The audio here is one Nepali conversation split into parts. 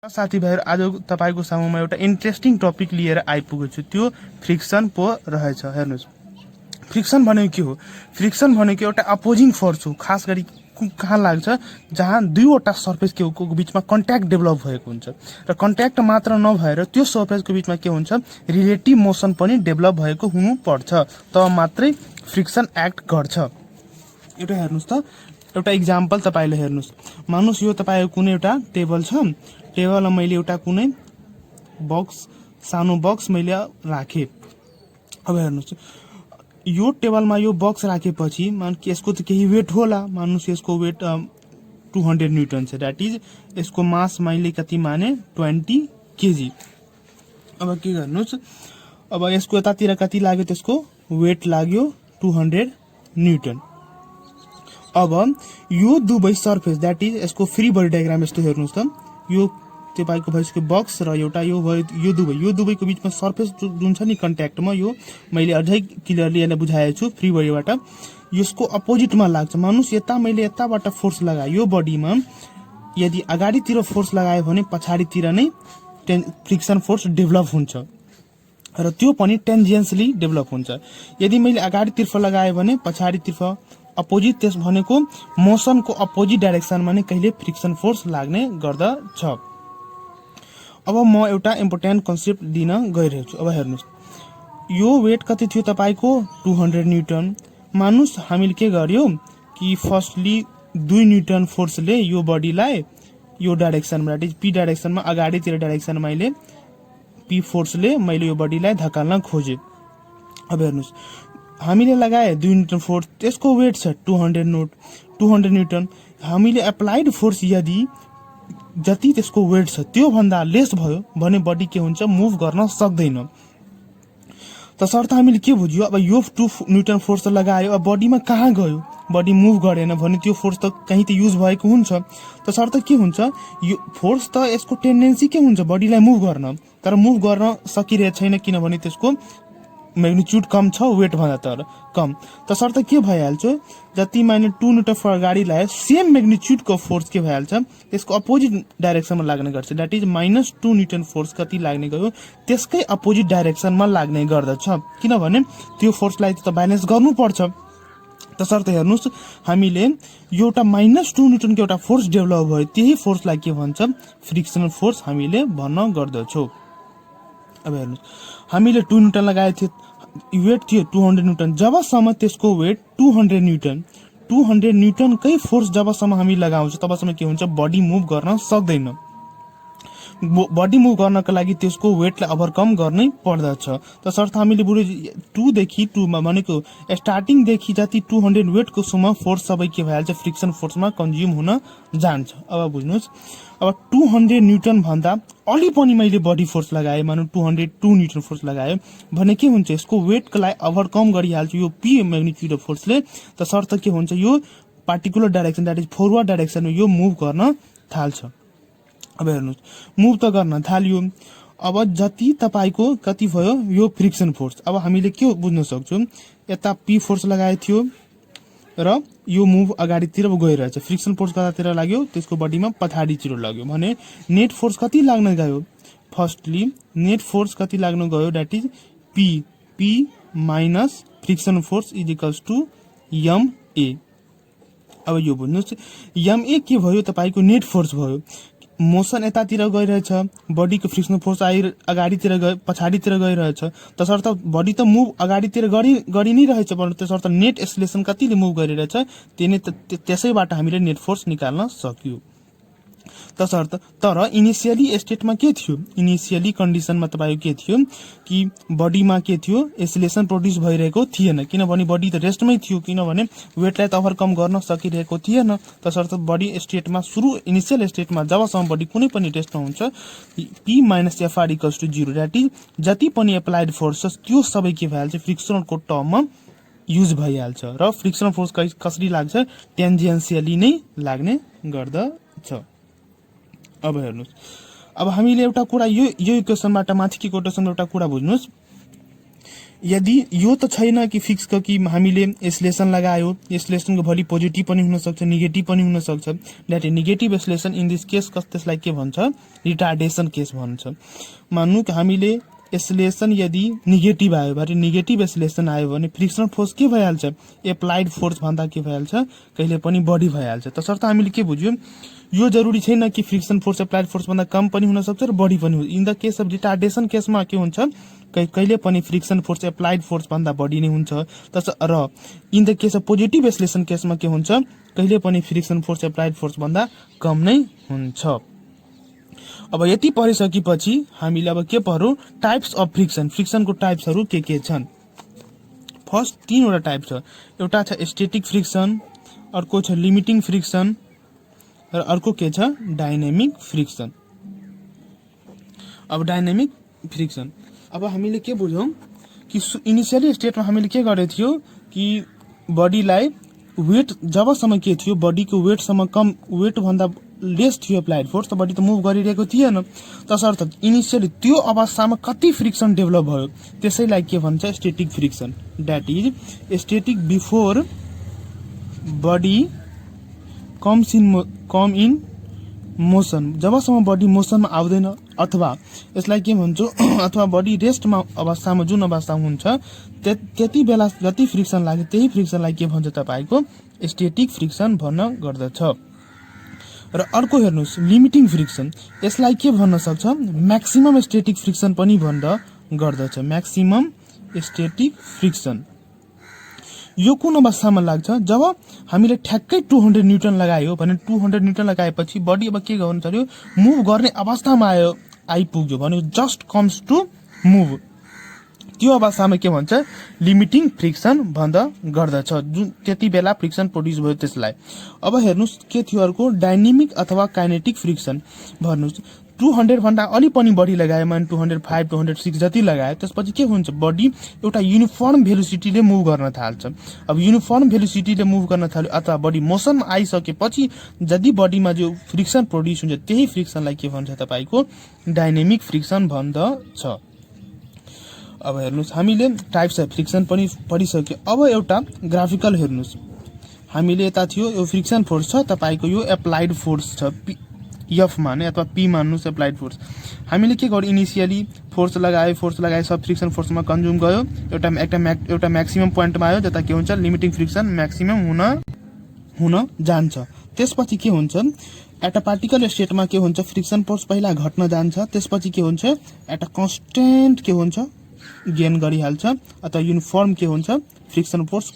साथीभाइहरु आज तपाईको सामुमा एउटा इन्ट्रेस्टिङ टपिक लिएर आइपुगेको छु। त्यो फ्रिक्सन पो रहेछ। हेर्नुस्, फ्रिक्सन भनेको के हो? फ्रिक्सन भनेको एउटा अपोजिङ फोर्स हो। खास गरी कहाँ लाग्छ जहाँ दुईवटा सर्फेस को बीचमा कन्ट्याक्ट डेभलप भएको हुन्छ र कन्ट्याक्ट मात्र नभएर त्यो सर्फेसको बीचमा के हुन्छ, रिलेटिभ मोसन पनि डेभलप भएको हुनु पर्छ, तब मात्रै फ्रिक्सन एक्ट गर्छ। एउटा हेर्नुस् त, एउटा इक्जाम्पल तपाईले हेर्नुस्। मानुस् यो तपाईको कुनै एउटा टेबल छ, टेबलमा मैले एउटा कुनै बक्स, सानो बक्स मैले राखे। अब हेर्नुस्, यो टेबलमा यो बक्स राखेपछि यसको त केही वेट होला। मानुस् यसको वेट 200 न्यूटन छ, दैट इज यसको मास मैले कति माने 20 केजी। अब के गर्नुस्, अब यसको यतातिर कति लाग्यो, त्यसको वेट लाग्यो 200 न्यूटन। अब यो दुवै सर्फेस, दैट इज यसको फ्री बडी डायग्राम यस्तो हेर्नुस् त, यो तपाईको भइसक्यो बक्स र एउटा यो दुवैको बीचमा सर्फेस जुन छ नि कन्ट्याक्टमा, यो मैले अझै क्लियरली यसलाई बुझाएको छु फ्री बडीबाट। यसको अपोजिटमा लाग्छ। मानुस् यता मैले यताबाट फोर्स लगाए यो बडीमा, यदि अगाडितिर फोर्स लगायो भने पछाडितिर नै फ्रिक्सन फोर्स डेभलप हुन्छ र त्यो पनि टेन्जेन्सली डेभलप हुन्छ। यदि मैले अगाडितिर लगाए भने पछाडितिर अपोजिट, त्यस भनेको मोसनको अपोजिट डाइरेक्सनमा नै कहिले फ्रिक्सन फोर्स लाग्ने गर्दछ। अब म एउटा इम्पोर्टेन्ट कन्सेप्ट दिन गइरहेको छु। अब हेर्नुस्, यो वेट कति थियो तपाईको 200 न्यूटन। मानुस् हामीले के गर्यो कि फर्स्टली 2 न्यूटन फोर्सले यो बडीलाई यो डाइरेक्सनमा, दैट इज पी डाइरेक्सनमा, अगाडितिर डाइरेक्सन मैले पी फोर्सले मैले यो बडीलाई धकाल्न खोजे। अब हेर्नुस्, हामीले लगाए 2 न्यूटन फोर्स, त्यसको वेट छ 200 न्यूटन। हामीले एप्लाइड फोर्स यदि जति त्यसको वेट छ त्यो भन्दा लेस भयो भने बडी के हुन्छ, मुभ गर्न सक्दैन। तसर्थ हामीले के बुझ्यो, अब यो 2 न्यूटन फोर्स लगायो, अब बडीमा कहाँ गयो, बडी मुभ गरेन भने त्यो फोर्स त कहीँ त युज भएको हुन्छ। तसर्थ के हुन्छ, यो फोर्स त यसको टेन्डेन्सी के हुन्छ, बडीलाई मुभ गर्न, तर मुभ गर्न सकिरहेको छैन किनभने त्यसको मैग्निट्युड कम छ, वेट भन्दा तर कम। तसर्थ के भइहाल्छ, जति मैले 2 न्यूटन फोर्स गाडी लगाए सेम मैग्निट्युड को फोर्स के भइहाल्छ, त्यसको अपोजिट डाइरेक्सनमा लाग्ने गर्छ। दैट इज -2 न्यूटन फोर्स कति लाग्ने गयो, त्यसकै अपोजिट डाइरेक्सनमा लाग्ने गर्दछ, किनभने त्यो फोर्सलाई त ब्यालेन्स गर्नु पर्छ। तसर्थ हेर्नुस्, हामीले एउटा -2 न्यूटन को एउटा फोर्स डेभलप भयो, त्यही फोर्सलाई के भन्छ, फ्रिक्सनल फोर्स हामीले भन्न गर्दछौं। अब हेर्नुस्, हामीले 2 न्यूटन लगाएको थियो, वेट थियो 200 न्यूटन। जबसम्म त्यसको वेट 200 न्यूटनकै फोर्स जबसम्म हामी लगाउँछ तबसम्म के हुन्छ, बडी मुभ गर्न सक्दैन। बडी मुभ गर्नको लागि त्यसको वेटलाई ओभरकम गर्नै पर्दछ। तसर्थ हामीले बुझ्यो 2 देखि 2 मा भनेको स्टार्टिङ देखि जति 200 वेटको सम्म फोर्स सबै के भइहाल्छ, फ्रिक्सन फोर्समा कन्ज्युम हुन जान्छ। अब बुझ्नुस्, अब 200 न्यूटन भन्दा अलि पनि मैले बडी फोर्स लगाए, मानौ 202 न्यूटन फोर्स लगायो भने के हुन्छ, यसको वेटलाई ओभरकम गरिहाल्छ यो पी मैग्निट्युड अफ फोर्सले। तसर्थ के हुन्छ, यो particular direction, that is forward डाइरेक्सनमा यो मुभ गर्न थाल्छ। अब हेर्नुस्, मुभ त गर्न थाल्यो। अब जति तपाईको कति भयो यो फ्रिक्सन फोर्स, अब हामीले के बुझ्न सक्छौं, यता पी फोर्स लगाएको थियो र यो मुभ अगाडितिर गइरहेछ, फ्रिक्सन फोर्स कतातिर लाग्यो, त्यसको बडीमा पछाडितिर लाग्यो भने नेट फोर्स कति लाग्न गयो, फर्स्टली नेट फोर्स कति लाग्न गयो, that is P minus friction force is equals to MA. अब यो बुझ्नुस्, एमए के भयो, तपाईको नेट फोर्स भयो। मोसन यतातिर गइरहेछ, बडीको फ्रिक्सन फोर्स अगाडितिर गयो, पछाडितिर गइरहेछ, तसर्थ बडी त मुभ अगाडितिर गरि नै रहेछ, तसर्थ नेट एक्सेलरेसन कतिले मुभ गरिरहेछ, त्यसैबाट हामीले नेट फोर्स निकाल्न सक्यौं। तसर्थ तर इनिशियली स्टेटमा के थियो, इनिशियली कन्डिसनमा तपाईको के थियो कि बडीमा के थियो, एक्सेलरेसन प्रोड्युस भइरहेको थिएन, किनभने बडी त रेस्टमै थियो, किनभने वेटलाई त ओभरकम गर्न सकिरहेको थिएन। तसर्थ बडी स्टेटमा सुरु इनिशियल स्टेटमा जबसम्म बडी कुनै पनि रेस्टमा हुन्छ, P minus FR equals to 0, that is जति पनि एप्लाइड फोर्स छ त्यो सबै के भइहाल्छ, फ्रिक्सनलको टर्ममा युज भइहाल्छ र फ्रिक्सनल फोर्स कसरी लाग्छ, टेन्जेन्सियली नै लाग्ने गर्दछ। अब हेर्नुस्, अब हामीले एउटा कुरा यो इक्वेसनबाट माथिको कोटेसनमा एउटा कुरा बुझ्नुस्, यदि यो त छैन कि फिक्स कि हामीले एसलेसन लगायो, एसलेसनको भोलि पोजिटिभ पनि हुन सक्छ, नेगेटिभ पनि हुन सक्छ। That negative acceleration in this case त्यसलाई के भन्छ, रिटार्डेसन केस भन्छ। मान्नु कि हामीले एसलेसन यदि नेगेटिभ आयो भने, नेगेटिभ एसलेसन आयो भने फ्रिक्सनल फोर्स के भइहाल्छ, एप्लाइड फोर्स भन्दा के भइहाल्छ, कहिले पनि बढी भइहाल्छ। तसर्थ हामीले के बुझ्यौं, यो जरुरी छैन कि फ्रिक्सन फोर्स एप्लाइड फोर्स भन्दा कम पनि हुन सक्छ र बढी पनि। In the case of retardation केसमा के हुन्छ, कहिले पनि फ्रिक्सन फोर्स एप्लाइड फोर्स भन्दा बढी नै हुन्छ। र in the case of positive acceleration केसमा के हुन्छ, कहिले पनि फ्रिक्सन फोर्स एप्लाइड फोर्स भन्दा कम नै हुन्छ। अब यति पढिसकेपछि हामीले अब के पढौं, टाइप्स अफ फ्रिक्सन। फ्रिक्सनको टाइप्सहरू के छन्। फर्स्ट 3 वटा टाइप छ। एउटा छ स्टेटिक फ्रिक्सन, अर्को छ लिमिटिङ फ्रिक्सन र अर्को के छ, डाइनामिक फ्रिक्सन। अब डाइनामिक फ्रिक्सन, अब हामीले के बुझौं कि इनिशियली स्टेटमा हामीले के गरेको थियो कि बडीलाई वेट जबसम्म के थियो, बडीको वेटसम्म कम, वेट भन्दा लेस थियो एप्लाइड फोर्स, त बडी त मुभ गरिरहेको थिएन। तसर्थ इनिशियली त्यो अवस्थामा कति फ्रिक्सन डेभलप भयो, त्यसैलाई के भन्छ, static friction. That is static before body come in motion. जबसम्म बडी मोसनमा आउँदैन, अथवा यसलाई के भन्छौँ, अथवा बडी रेस्टमा अवस्थामा जुन अवस्थामा हुन्छ, त्यति बेला जति फ्रिक्सन लाग्यो त्यही फ्रिक्सनलाई के भन्छ, तपाईको स्टेटिक फ्रिक्सन भन्न गर्दछ। र अर्को हेर्नुहोस्, लिमिटिङ फ्रिक्सन। यसलाई के भन्न सक्छ, म्याक्सिमम स्टेटिक फ्रिक्सन पनि भन्न गर्दछ। म्याक्सिमम स्टेटिक फ्रिक्सन यो कुन अवस्थामा लाग्छ, जब हामीले ठ्याक्कै 200 न्युटन लगायो भने 200 न्युटन लगाएपछि बडी अब के गर्नु पर्यो, मुभ गर्ने अवस्थामा आइपुग्यो भने जस्ट कम्स टु मुभ, त्यो अवस्थामा के भन्छ, लिमिटिङ फ्रिक्सन भन्दा गर्दछ। जुन त्यति बेला फ्रिक्सन प्रोड्युस भयो त्यसलाई। अब हेर्नुस् के थियो अर्को, डाइनामिक अथवा काइनेटिक फ्रिक्सन। भन्नुस् 200 भन्दा अलि पनि बढी लगायो भने 205 206 जति लगायो, त्यसपछि के हुन्छ, बडी एउटा युनिफर्म भेलोसिटीले मुभ गर्न थाल्छ। अब युनिफर्म भेलोसिटीले मुभ गर्न थाल्यो अथवा बडी मोसनमा आइसकेपछि जति बडीमा जो फ्रिक्सन प्रोड्युस हुन्छ त्यही फ्रिक्सनलाई के भन्छ, तपाईको डाइनामिक फ्रिक्सन भन्दछ। अब हेर्नुस्, हामीले टाइप्स अफ फ्रिक्सन पनि पढिसक्यो। अब एउटा ग्राफिकल हेर्नुस्, हामीले यता थियो यो फ्रिक्सन फोर्स छ, तपाईको यो एप्लाइड फोर्स छ, एफ माने अथवा पी मान्नुस् एप्लाइड फोर्स। हामीले के गर्यो, इनिशियली फोर्स लगाए सब फ्रिक्सन फोर्समा कन्ज्युम गयो, एउटा म्याक्सिमम पोइन्टमा आयो, जता के हुन्छ, लिमिटिङ फ्रिक्सन म्याक्सिमम हुन जान्छ। त्यसपछि के हुन्छ, एटा पार्टिकल स्टेटमा के हुन्छ, फ्रिक्सन फोर्स पहिला घट्न जान्छ, त्यसपछि के हुन्छ, एटा कन्स्टेन्ट के हुन्छ, गेन गरिहाल्छ, अथवा युनिफर्म के हुन्छ, फ्रिक्सन फोर्स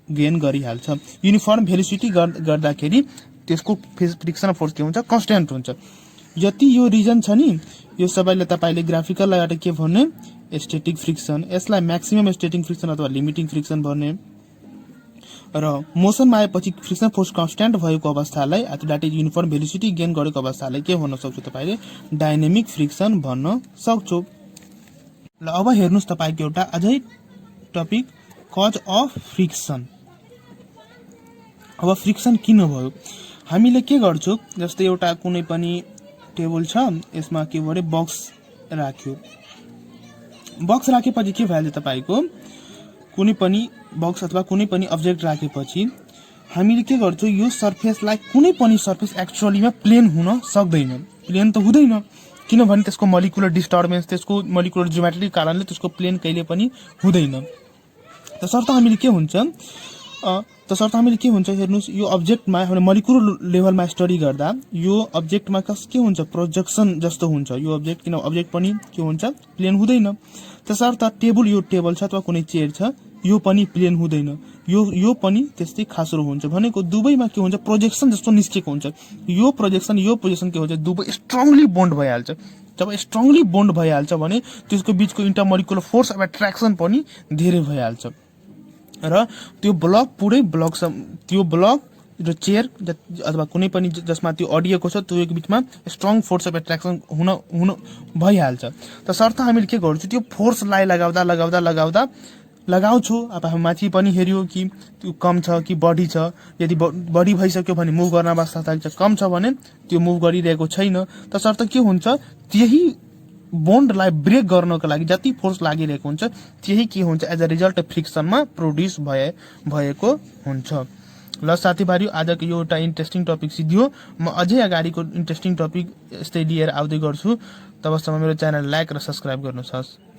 गेन गरिहाल्छ। युनिफर्म भेलोसिटी गर्दाखेरि त्यसको फ्रिक्सन फोर्स के हुन्छ, कन्स्टेन्ट हुन्छ। यति यो रिजन छ नि, यो सबैले तपाईले ग्राफिकल लगाएर के भन्ने, स्टेटिक फ्रिक्सन, यसलाई म्याक्सिमम स्टेटिक फ्रिक्सन अथवा लिमिटिङ फ्रिक्सन भन्ने। र मोसनमा आएपछि फ्रिक्सन फोर्स कन्स्टेन्ट भएको अवस्थालाई, that is uniform velocity gain गरेको अवस्थालाई के भन्न सक्छौ, तपाईले डाइनामिक फ्रिक्सन भन्न सक्छौ। ल अब हेर्नुस् तपाईको एउटा अझै टपिक, कज अफ फ्रिक्सन। अब फ्रिक्सन किन भयो, हामीले के गर्छौं, जस्तै एउटा कुनै पनि टेबल छ, यसमा के भरे बक्स राख्यो, बक्स राखेपछि के भइहाल्छ, तपाईको कुनै पनि बक्स अथवा कुनै पनि अब्जेक्ट राखेपछि हामीले के गर्छौं, यो सर्फेसलाई कुनै पनि सर्फेस एक्चुअलीमा प्लेन हुन सक्दैन, प्लेन त हुँदैन, किनभने त्यसको मोलिकुलर डिस्टर्बेन्स, त्यसको मोलिकुलर ज्योमेट्री कारणले त्यसको प्लेन कहिले पनि हुँदैन। तसर्थ हामीले के हुन्छ, हेर्नुस्, यो अब्जेक्टमा हामीले मोलिकुलर लेभलमा स्टडी गर्दा यो अब्जेक्टमा के हुन्छ, प्रोजेक्सन जस्तो हुन्छ यो अब्जेक्ट, किन अब्जेक्ट पनि के हुन्छ, प्लेन हुँदैन। तसर्थ यो टेबल छ अथवा कुनै चेयर छ, यो पनि प्लेन हुँदैन, यो पनि त्यस्तै खासरो हुन्छ। भनेको दुवैमा के हुन्छ, प्रोजेक्सन जस्तो निस्केको हुन्छ। यो प्रोजेक्सन यो पोजिसन के हुन्छ, दुवै स्ट्रङली बोन्ड भइहाल्छ। जब स्ट्रङली बोन्ड भइहाल्छ भने त्यसको बीचको इन्टरमोलिकुलर फोर्स अफ एट्र्याक्सन पनि धेरै भइहाल्छ, र त्यो ब्लक र चेयर अथवा कुनै पनि जसमा त्यो अडिएको छ, त्यो बीचमा स्ट्रङ फोर्स अफ एट्र्याक्सन हुन भइहाल्छ। तसर्थ हामीले के गर्छौं, त्यो फोर्सलाई लगाउँछु। अब हामी माथि पनि हेर्यो कि त्यो कम छ कि बढी छ, यदि बढी भइसक्यो भने मुभ गर्न अवस्था थाल्छ, कम छ भने त्यो मुभ गरिरहेको छैन। तसर्थ के हुन्छ, त्यही बोन्डलाई ब्रेक गर्नको लागि जति फोर्स लागिरहेको हुन्छ त्यही के हुन्छ एज अ रिजल्ट फ्रिक्सनमा प्रोड्युस भएको हुन्छ। ल साथीभाइ, आजको यो एउटा इन्ट्रेस्टिङ टपिक सिद्धियो। म अझै अगाडिको इन्ट्रेस्टिङ टपिक यस्तै लिएर आउँदै गर्छु। तबसम्म मेरो च्यानल लाइक र सब्स्क्राइब गर्नुहोस्।